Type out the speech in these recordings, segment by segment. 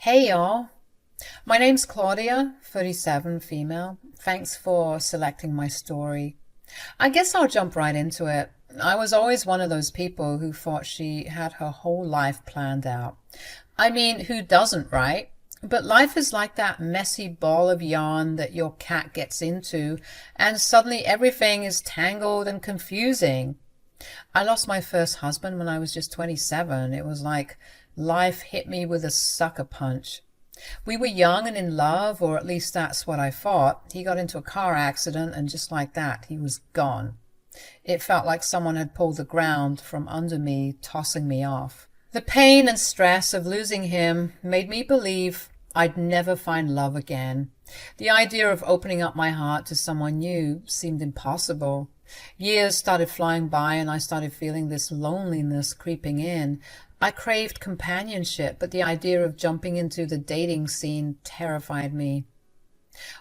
Hey y'all, my name's Claudia, 37, female. Thanks for selecting my story. I guess I'll jump right into it. I was always one of those people who thought she had her whole life planned out. I mean, who doesn't, right? But life is like that messy ball of yarn that your cat gets into, and suddenly everything is tangled and confusing. I lost my first husband when I was just 27. It was like life hit me with a sucker punch. We were young and in love, or at least that's what I thought. He got into a car accident, and just like that, he was gone. It felt like someone had pulled the ground from under me, tossing me off. The pain and stress of losing him made me believe I'd never find love again. The idea of opening up my heart to someone new seemed impossible. Years started flying by, and I started feeling this loneliness creeping in. I craved companionship, but the idea of jumping into the dating scene terrified me.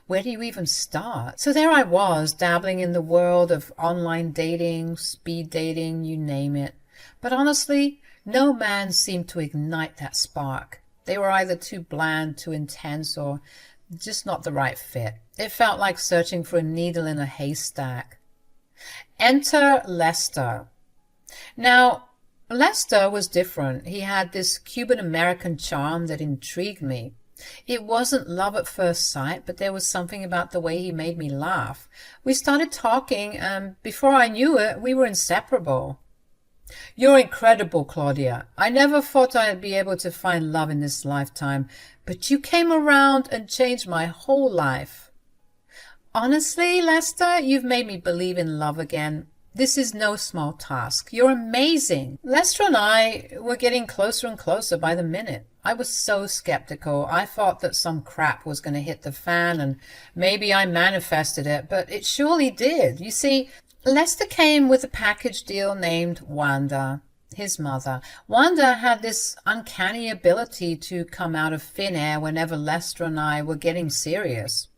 Where do you even start? So there I was, dabbling in the world of online dating, speed dating, you name it. But honestly, no man seemed to ignite that spark. They were either too bland, too intense, or just not the right fit. It felt like searching for a needle in a haystack. Enter Lester. Now, Lester was different. He had this Cuban-American charm that intrigued me. It wasn't love at first sight, but there was something about the way he made me laugh. We started talking, and before I knew it, we were inseparable. You're incredible, Claudia. I never thought I'd be able to find love in this lifetime, but you came around and changed my whole life. Honestly, Lester, you've made me believe in love again. This is no small task. You're amazing. Lester and I were getting closer and closer by the minute. I was so skeptical. I thought that some crap was going to hit the fan, and maybe I manifested it, but it surely did. You see, Lester came with a package deal named Wanda, his mother. Wanda had this uncanny ability to come out of thin air whenever Lester and I were getting serious.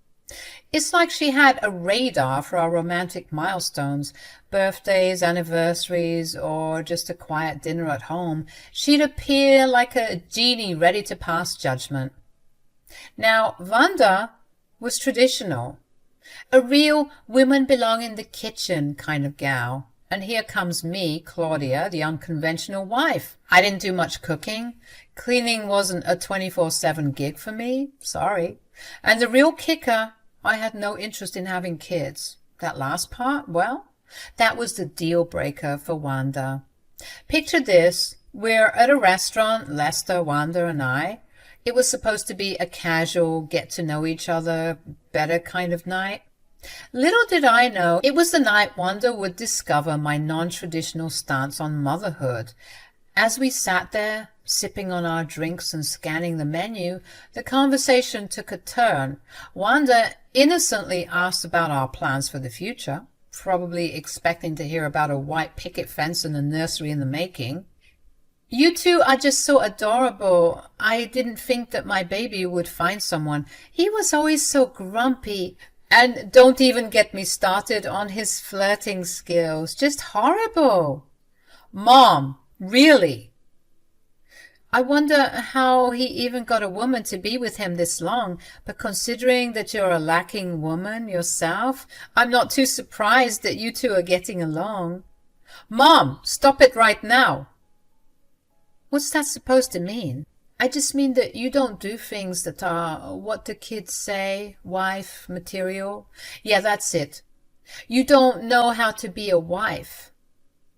It's like she had a radar for our romantic milestones, birthdays, anniversaries, or just a quiet dinner at home. She'd appear like a genie ready to pass judgment. Now, Wanda was traditional. A real women belong in the kitchen kind of gal. And here comes me, Claudia, the unconventional wife. I didn't do much cooking. Cleaning wasn't a 24/7 gig for me. Sorry. And the real kicker, I had no interest in having kids. That last part, well, that was the deal breaker for Wanda. Picture this. We're at a restaurant, Lester, Wanda, and I. It was supposed to be a casual, get-to-know-each-other, better kind of night. Little did I know, it was the night Wanda would discover my non-traditional stance on motherhood. As we sat there, sipping on our drinks and scanning the menu, the conversation took a turn. Wanda innocently asked about our plans for the future, probably expecting to hear about a white picket fence and a nursery in the making. You two are just so adorable. I didn't think that my baby would find someone. He was always so grumpy. And don't even get me started on his flirting skills. Just horrible. Mom, really? I wonder how he even got a woman to be with him this long, but considering that you're a lacking woman yourself, I'm not too surprised that you two are getting along. Mom, stop it right now. What's that supposed to mean? I just mean that you don't do things that are, what do kids say, wife material? Yeah, that's it. You don't know how to be a wife.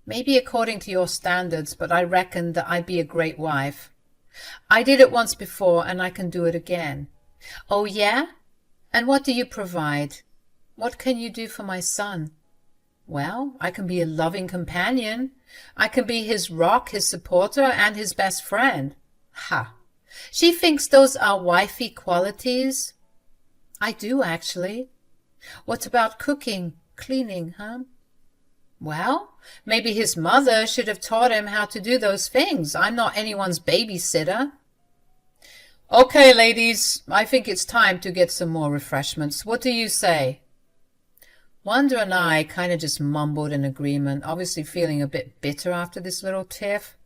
Maybe according to your standards, but I reckon that I'd be a great wife. I did it once before, and I can do it again. Oh, yeah? And what do you provide? What can you do for my son? Well, I can be a loving companion. I can be his rock, his supporter, and his best friend. Ha! She thinks those are wifey qualities. I do, actually. What about cooking, cleaning, huh? Well, maybe his mother should have taught him how to do those things. I'm not anyone's babysitter. Okay, ladies, I think it's time to get some more refreshments. What do you say? Wanda and I kind of just mumbled in agreement, obviously feeling a bit bitter after this little tiff.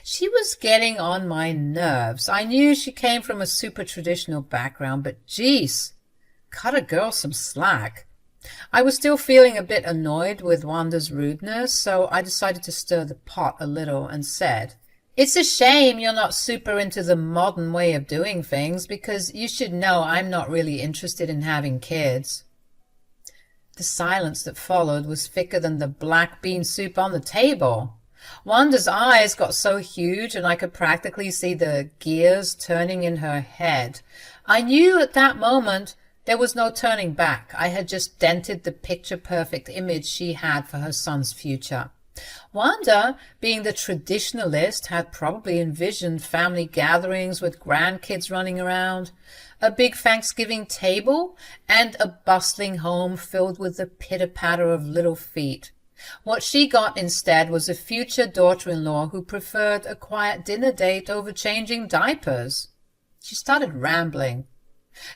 She was getting on my nerves. I knew she came from a super traditional background, but geez, cut a girl some slack. I was still feeling a bit annoyed with Wanda's rudeness, so I decided to stir the pot a little and said, "It's a shame you're not super into the modern way of doing things, because you should know I'm not really interested in having kids." The silence that followed was thicker than the black bean soup on the table. Wanda's eyes got so huge and I could practically see the gears turning in her head. I knew at that moment there was no turning back. I had just dented the picture-perfect image she had for her son's future. Wanda, being the traditionalist, had probably envisioned family gatherings with grandkids running around, a big Thanksgiving table, and a bustling home filled with the pitter-patter of little feet. What she got instead was a future daughter-in-law who preferred a quiet dinner date over changing diapers. She started rambling.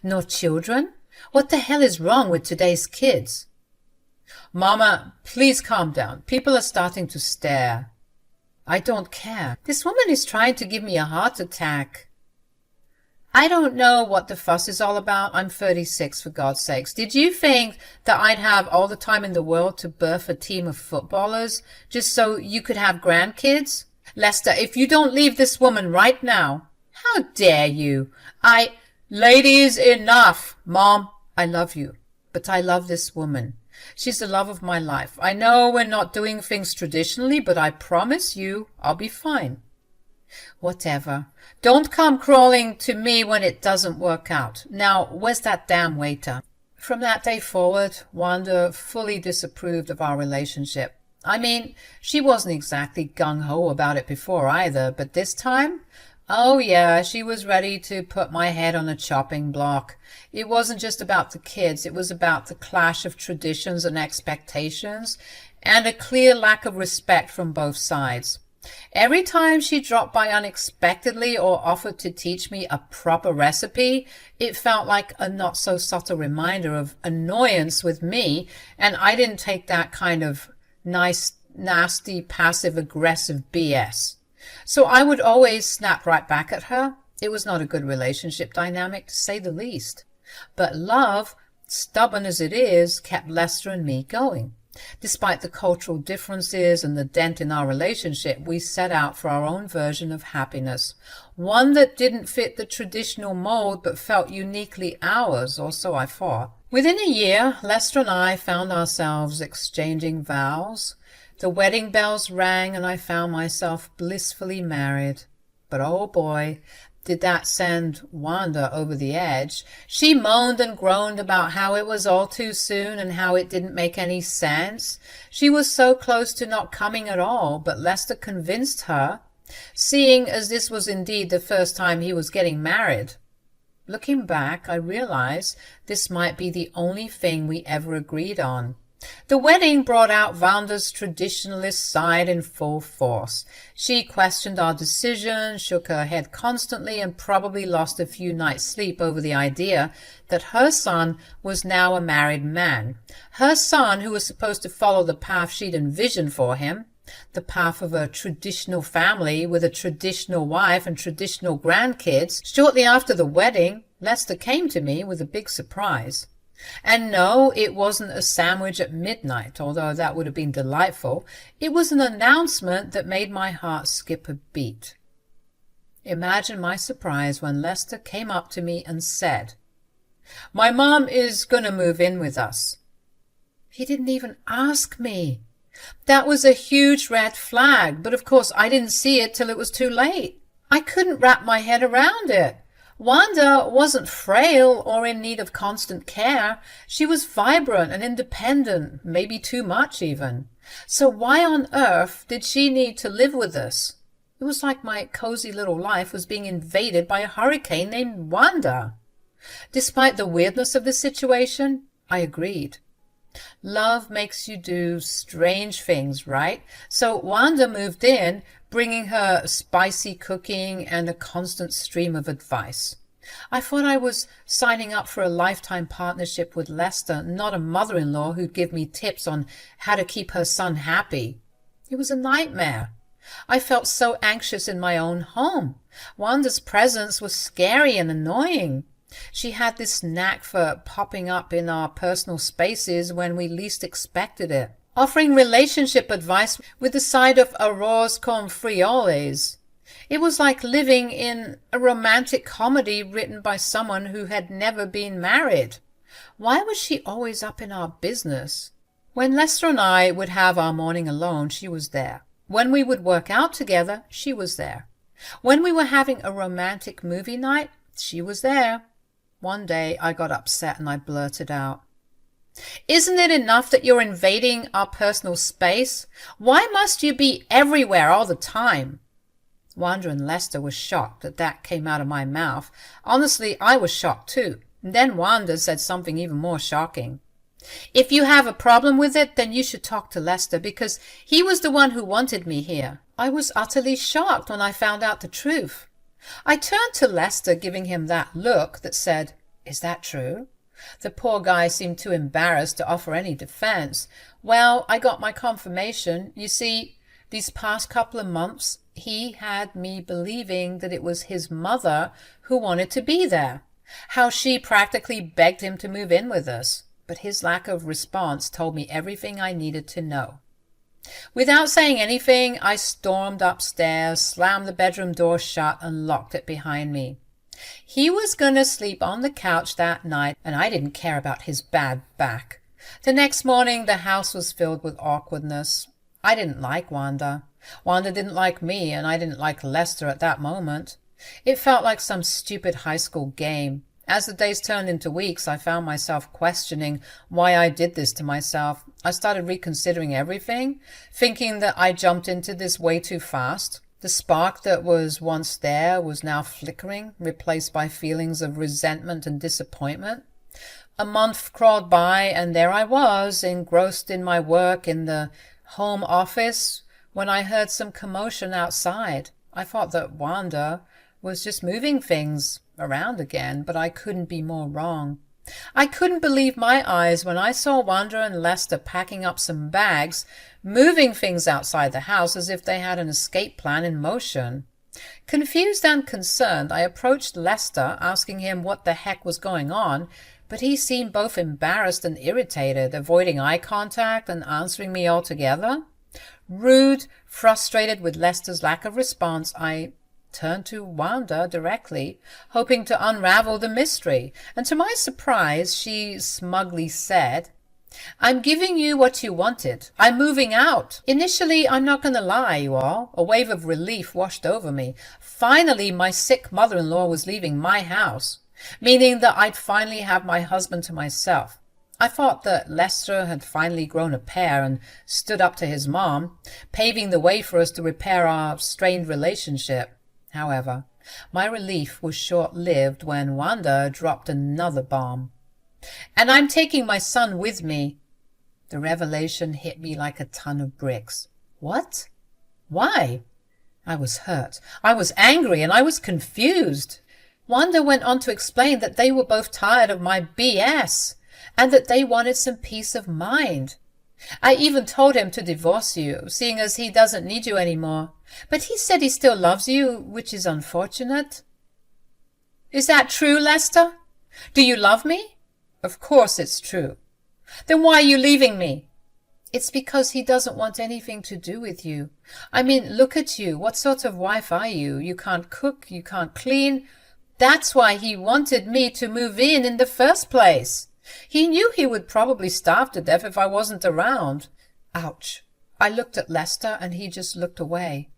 "No children? What the hell is wrong with today's kids?" "Mama, please calm down. People are starting to stare." "I don't care. This woman is trying to give me a heart attack." "I don't know what the fuss is all about. I'm 36, for God's sakes. Did you think that I'd have all the time in the world to birth a team of footballers just so you could have grandkids? Lester, if you don't leave this woman right now..." "How dare you? Ladies, enough. Mom, I love you, but I love this woman. She's the love of my life. I know we're not doing things traditionally, but I promise you I'll be fine." "Whatever. Don't come crawling to me when it doesn't work out. Now, where's that damn waiter?" From that day forward, Wanda fully disapproved of our relationship. I mean, she wasn't exactly gung-ho about it before either, but this time, oh yeah, she was ready to put my head on a chopping block. It wasn't just about the kids, it was about the clash of traditions and expectations, and a clear lack of respect from both sides. Every time she dropped by unexpectedly or offered to teach me a proper recipe, it felt like a not-so-subtle reminder of annoyance with me, and I didn't take that kind of nice, nasty, passive-aggressive BS. So I would always snap right back at her. It was not a good relationship dynamic, to say the least. But love, stubborn as it is, kept Lester and me going. Despite the cultural differences and the dent in our relationship, we set out for our own version of happiness, one that didn't fit the traditional mold but felt uniquely ours, or so I thought. Within a year, Lester and I found ourselves exchanging vows. The wedding bells rang and I found myself blissfully married. But oh boy, did that send Wanda over the edge. She moaned and groaned about how it was all too soon and how it didn't make any sense. She was so close to not coming at all, but Lester convinced her, seeing as this was indeed the first time he was getting married. Looking back, I realize this might be the only thing we ever agreed on. The wedding brought out Wanda's traditionalist side in full force. She questioned our decision, shook her head constantly, and probably lost a few nights' sleep over the idea that her son was now a married man. Her son, who was supposed to follow the path she'd envisioned for him, the path of a traditional family with a traditional wife and traditional grandkids. Shortly after the wedding, Lester came to me with a big surprise. And no, it wasn't a sandwich at midnight, although that would have been delightful. It was an announcement that made my heart skip a beat. Imagine my surprise when Lester came up to me and said, "My mom is going to move in with us." He didn't even ask me. That was a huge red flag, but of course I didn't see it till it was too late. I couldn't wrap my head around it. Wanda wasn't frail or in need of constant care. She was vibrant and independent, maybe too much even. So why on earth did she need to live with us? It was like my cozy little life was being invaded by a hurricane named Wanda. Despite the weirdness of the situation, I agreed. Love makes you do strange things, right? So Wanda moved in, bringing her spicy cooking and a constant stream of advice. I thought I was signing up for a lifetime partnership with Lester, not a mother-in-law who'd give me tips on how to keep her son happy. It was a nightmare. I felt so anxious in my own home. Wanda's presence was scary and annoying. She had this knack for popping up in our personal spaces when we least expected it, offering relationship advice with the side of arroz con frijoles. It was like living in a romantic comedy written by someone who had never been married. Why was she always up in our business? When Lester and I would have our morning alone, she was there. When we would work out together, she was there. When we were having a romantic movie night, she was there. One day I got upset and I blurted out, "Isn't it enough that you're invading our personal space? Why must you be everywhere all the time?" Wanda and Lester were shocked that came out of my mouth. Honestly, I was shocked too. And then Wanda said something even more shocking. "If you have a problem with it, then you should talk to Lester, because he was the one who wanted me here." I was utterly shocked when I found out the truth. I turned to Lester, giving him that look that said, "Is that true?" The poor guy seemed too embarrassed to offer any defense. Well, I got my confirmation. You see, these past couple of months, he had me believing that it was his mother who wanted to be there, how she practically begged him to move in with us. But his lack of response told me everything I needed to know. Without saying anything, I stormed upstairs, slammed the bedroom door shut, and locked it behind me. He was going to sleep on the couch that night, and I didn't care about his bad back. The next morning, the house was filled with awkwardness. I didn't like Wanda. Wanda didn't like me, and I didn't like Lester at that moment. It felt like some stupid high school game. As the days turned into weeks, I found myself questioning why I did this to myself. I started reconsidering everything, thinking that I jumped into this way too fast. The spark that was once there was now flickering, replaced by feelings of resentment and disappointment. A month crawled by, and there I was, engrossed in my work in the home office, when I heard some commotion outside. I thought that Wanda was just moving things around again, but I couldn't be more wrong. I couldn't believe my eyes when I saw Wanda and Lester packing up some bags, moving things outside the house as if they had an escape plan in motion. Confused and concerned, I approached Lester, asking him what the heck was going on, but he seemed both embarrassed and irritated, avoiding eye contact and answering me altogether. Rude, frustrated with Lester's lack of response, I turned to Wanda directly, hoping to unravel the mystery, and to my surprise she smugly said, "I'm giving you what you wanted. I'm moving out." Initially, I'm not going to lie, you all, a wave of relief washed over me. Finally, my sick mother-in-law was leaving my house, meaning that I'd finally have my husband to myself. I thought that Lester had finally grown a pair and stood up to his mom, paving the way for us to repair our strained relationship. However, my relief was short-lived when Wanda dropped another bomb. "And I'm taking my son with me." The revelation hit me like a ton of bricks. What? Why? I was hurt. I was angry, and I was confused. Wanda went on to explain that they were both tired of my BS, and that they wanted some peace of mind. "I even told him to divorce you, seeing as he doesn't need you anymore. But he said he still loves you, which is unfortunate." "Is that true, Lester? Do you love me?" "Of course it's true." "Then why are you leaving me?" "It's because he doesn't want anything to do with you. I mean, look at you. What sort of wife are you? You can't cook, you can't clean. That's why he wanted me to move in the first place. He knew he would probably starve to death if I wasn't around." Ouch. I looked at Lester, and he just looked away.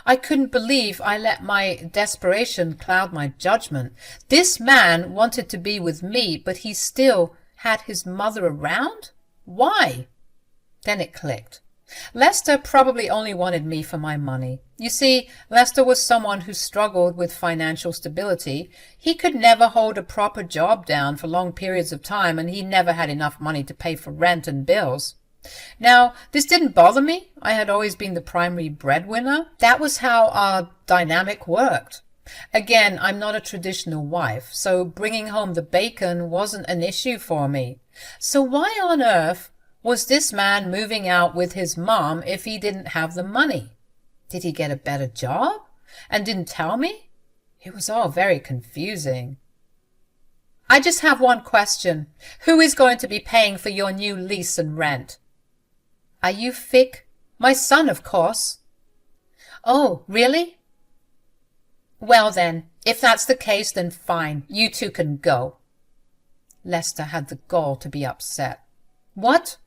I couldn't believe I let my desperation cloud my judgment. This man wanted to be with me, but he still had his mother around? Why? Then it clicked. Lester probably only wanted me for my money. You see, Lester was someone who struggled with financial stability. He could never hold a proper job down for long periods of time, and he never had enough money to pay for rent and bills. Now, this didn't bother me. I had always been the primary breadwinner. That was how our dynamic worked. Again, I'm not a traditional wife, so bringing home the bacon wasn't an issue for me. So why on earth was this man moving out with his mom if he didn't have the money? Did he get a better job and didn't tell me? It was all very confusing. I just have one question. Who is going to be paying for your new lease and rent? Are you Vic? My son, of course. Oh, really? Well then, if that's the case, then fine. You two can go. Lester had the gall to be upset. What?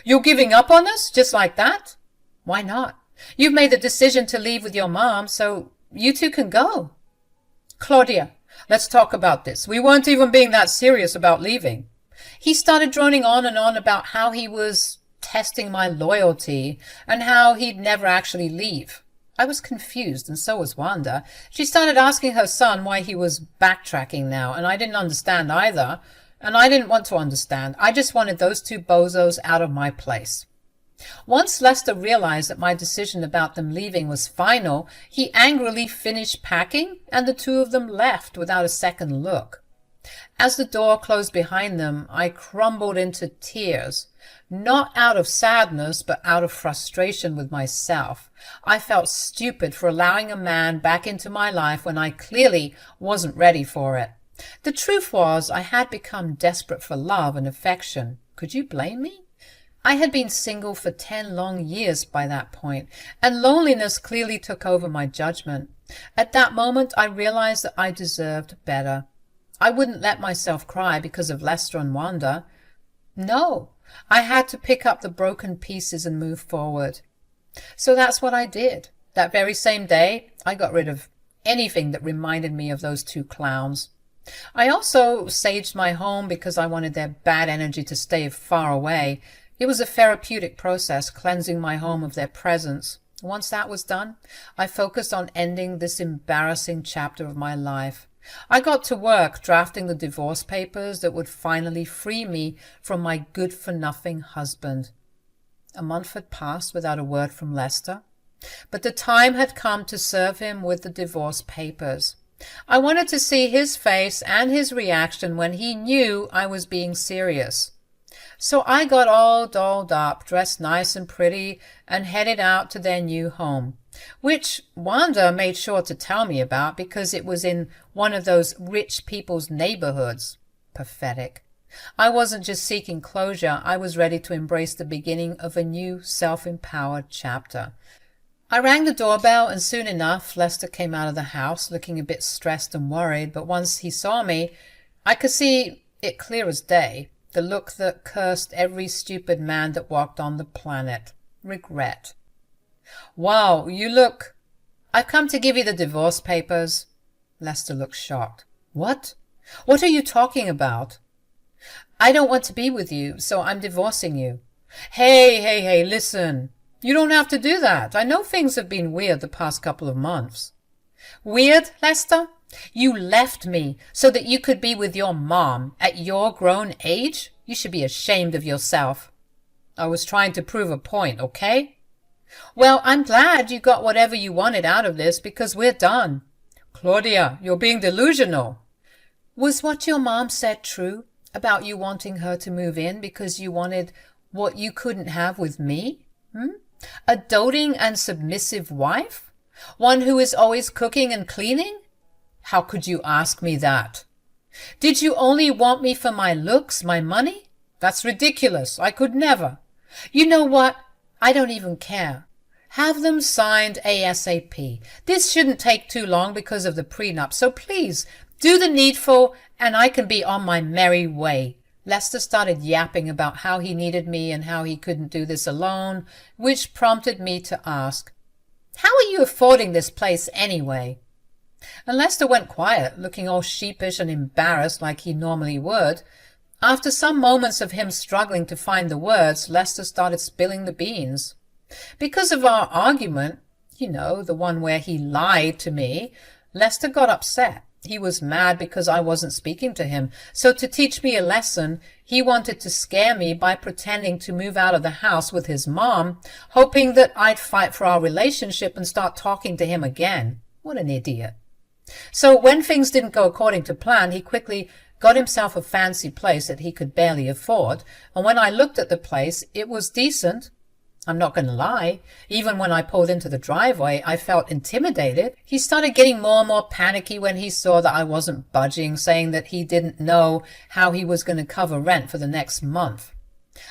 You're giving up on us, just like that? Why not? You've made the decision to leave with your mom, so you two can go. Claudia, let's talk about this. We weren't even being that serious about leaving. He started droning on and on about how he was testing my loyalty and how he'd never actually leave. I was confused, and so was Wanda. She started asking her son why he was backtracking now, and I didn't understand either, and I didn't want to understand. I just wanted those two bozos out of my place. Once Lester realized that my decision about them leaving was final, he angrily finished packing, and the two of them left without a second look. As the door closed behind them, I crumbled into tears, not out of sadness, but out of frustration with myself. I felt stupid for allowing a man back into my life when I clearly wasn't ready for it. The truth was, I had become desperate for love and affection. Could you blame me? I had been single for 10 long years by that point, and loneliness clearly took over my judgment. At that moment, I realized that I deserved better. I wouldn't let myself cry because of Lester and Wanda. No, I had to pick up the broken pieces and move forward. So that's what I did. That very same day, I got rid of anything that reminded me of those two clowns. I also saged my home because I wanted their bad energy to stay far away. It was a therapeutic process, cleansing my home of their presence. Once that was done, I focused on ending this embarrassing chapter of my life. I got to work drafting the divorce papers that would finally free me from my good-for-nothing husband. A month had passed without a word from Lester, but the time had come to serve him with the divorce papers. I wanted to see his face and his reaction when he knew I was being serious. So I got all dolled up, dressed nice and pretty, and headed out to their new home, which Wanda made sure to tell me about because it was in one of those rich people's neighborhoods. Pathetic. I wasn't just seeking closure, I was ready to embrace the beginning of a new self-empowered chapter. I rang the doorbell, and soon enough Lester came out of the house looking a bit stressed and worried, but once he saw me, I could see it clear as day. The look that cursed every stupid man that walked on the planet. Regret. Wow, you look... I've come to give you the divorce papers. Lester looked shocked. What? What are you talking about? I don't want to be with you, so I'm divorcing you. Hey, listen. You don't have to do that. I know things have been weird the past couple of months. Weird, Lester? You left me so that you could be with your mom at your grown age? You should be ashamed of yourself. I was trying to prove a point, okay? Well, I'm glad you got whatever you wanted out of this because we're done. Claudia, you're being delusional. Was what your mom said true about you wanting her to move in because you wanted what you couldn't have with me? A doting and submissive wife? One who is always cooking and cleaning? How could you ask me that? Did you only want me for my looks, my money? That's ridiculous. I could never. You know what? I don't even care. Have them signed ASAP. This shouldn't take too long because of the prenup, so please do the needful and I can be on my merry way. Lester started yapping about how he needed me and how he couldn't do this alone, which prompted me to ask, how are you affording this place anyway? And Lester went quiet, looking all sheepish and embarrassed like he normally would. After some moments of him struggling to find the words, Lester started spilling the beans. Because of our argument, you know, the one where he lied to me, Lester got upset. He was mad because I wasn't speaking to him, so to teach me a lesson, he wanted to scare me by pretending to move out of the house with his mom, hoping that I'd fight for our relationship and start talking to him again. What an idiot. So when things didn't go according to plan, he quickly got himself a fancy place that he could barely afford, and when I looked at the place, it was decent, I'm not going to lie. Even when I pulled into the driveway, I felt intimidated. He started getting more and more panicky when he saw that I wasn't budging, saying that he didn't know how he was going to cover rent for the next month.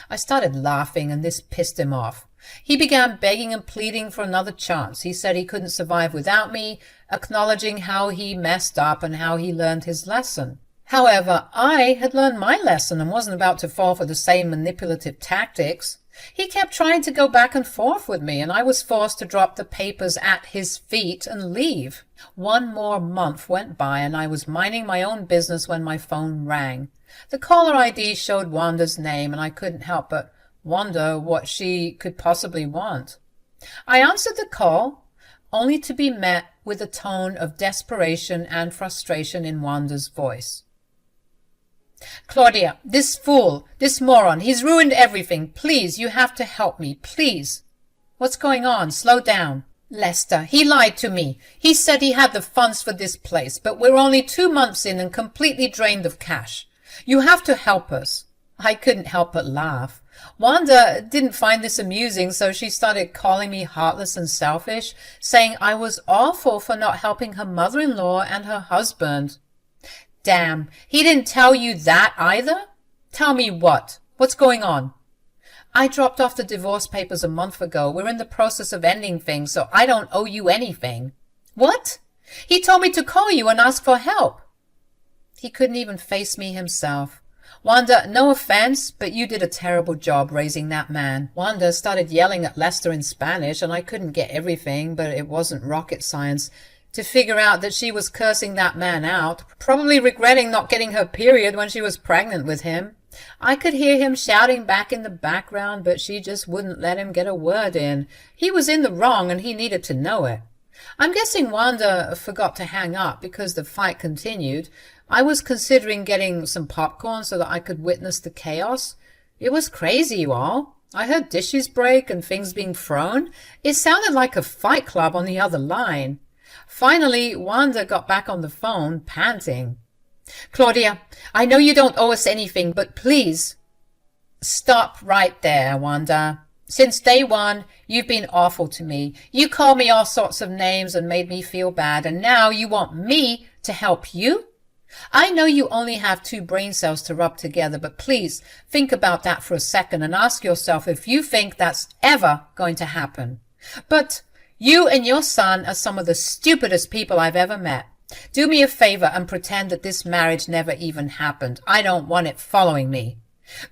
I started laughing, and this pissed him off. He began begging and pleading for another chance. He said he couldn't survive without me, acknowledging how he messed up and how he learned his lesson. However, I had learned my lesson and wasn't about to fall for the same manipulative tactics. He kept trying to go back and forth with me, and I was forced to drop the papers at his feet and leave. 1 more month went by, and I was minding my own business when my phone rang. The caller ID showed Wanda's name, and I couldn't help but wonder what she could possibly want. I answered the call, only to be met with a tone of desperation and frustration in Wanda's voice. "Claudia, this fool, this moron, he's ruined everything. Please, you have to help me, please." "What's going on? Slow down." "Lester, he lied to me. He said he had the funds for this place, but we're only 2 months in and completely drained of cash. You have to help us." I couldn't help but laugh. Wanda didn't find this amusing, so she started calling me heartless and selfish, saying I was awful for not helping her mother-in-law and her husband. "Damn, he didn't tell you that either?" "Tell me what? What's going on?" "I dropped off the divorce papers a month ago. We're in the process of ending things, so I don't owe you anything." "What?" "He told me to call you and ask for help." He couldn't even face me himself. "Wanda, no offense, but you did a terrible job raising that man." Wanda started yelling at Lester in Spanish, and I couldn't get everything, but it wasn't rocket science to figure out that she was cursing that man out, probably regretting not getting her period when she was pregnant with him. I could hear him shouting back in the background, but she just wouldn't let him get a word in. He was in the wrong, and he needed to know it. I'm guessing Wanda forgot to hang up because the fight continued. I was considering getting some popcorn so that I could witness the chaos. It was crazy, you all. I heard dishes break and things being thrown. It sounded like a fight club on the other line. Finally, Wanda got back on the phone, panting. "Claudia, I know you don't owe us anything, but please." "Stop right there, Wanda. Since day one, you've been awful to me. You called me all sorts of names and made me feel bad, and now you want me to help you? I know you only have 2 brain cells to rub together, but please think about that for a second and ask yourself if you think that's ever going to happen. But you and your son are some of the stupidest people I've ever met. Do me a favor and pretend that this marriage never even happened. I don't want it following me."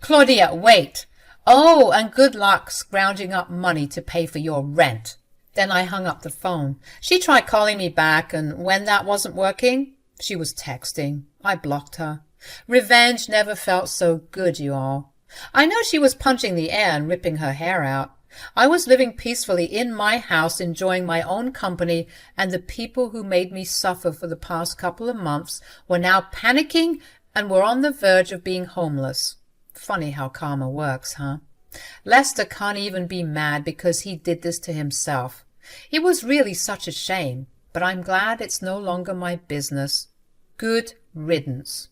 "Claudia, wait. Oh, and good luck scrounging up money to pay for your rent." Then I hung up the phone. She tried calling me back, and when that wasn't working, she was texting. I blocked her. Revenge never felt so good, you all. I know she was punching the air and ripping her hair out. I was living peacefully in my house, enjoying my own company, and the people who made me suffer for the past couple of months were now panicking and were on the verge of being homeless. Funny how karma works, huh? Lester can't even be mad because he did this to himself. It was really such a shame, but I'm glad it's no longer my business. Good riddance.